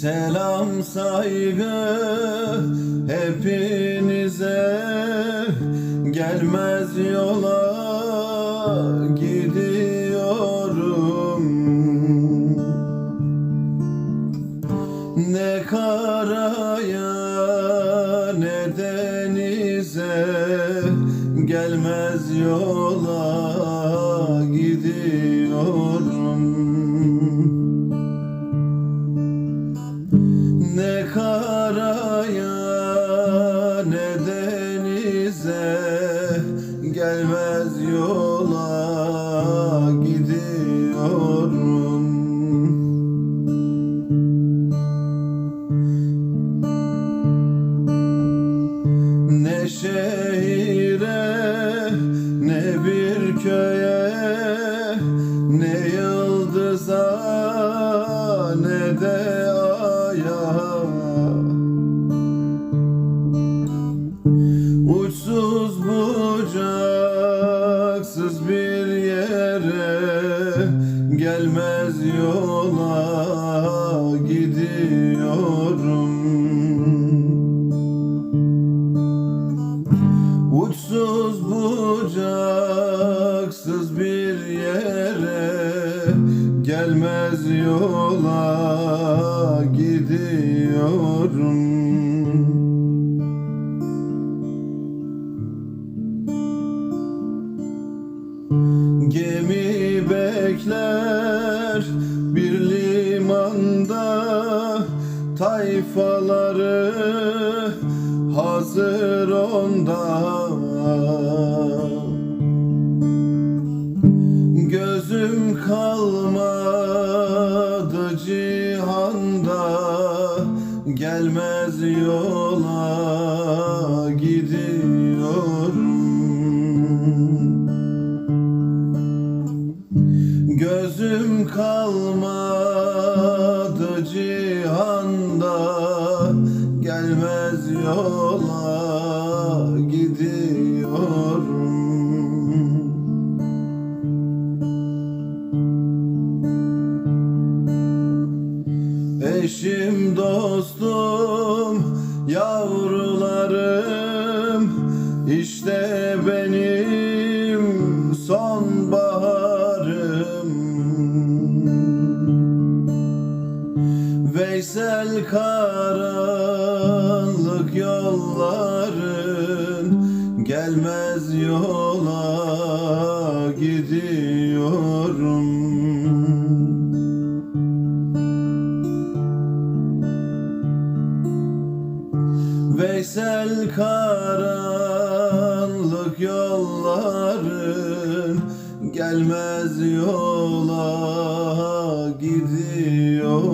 Selam saygı hepinize, gelmez yola gidiyorum. Ne karaya ne denize, gelmez yola gidiyorum. Ne karaya ne denize, gelmez yola gidiyorum. Ne şehire ne bir köye, ne yıldıza ne de uçsuz bucaksız bir yere, gelmez yola gidiyorum. Uçsuz bucaksız bir yere, gelmez yola gidiyorum. Gemi bekler bir limanda, tayfaları hazır onda. Gözüm kalmadı cihanda, gelmez yola gidiyorum. Gözüm kalmadı cihanda, gelmez yola gidiyorum. Eşim, dostum, yavrularım, işte benim sonbaharım. Veysel karanlık yolların, gelmez yola gidiyorum. Veysel karanlık yolların, gelmez yola gidiyorum.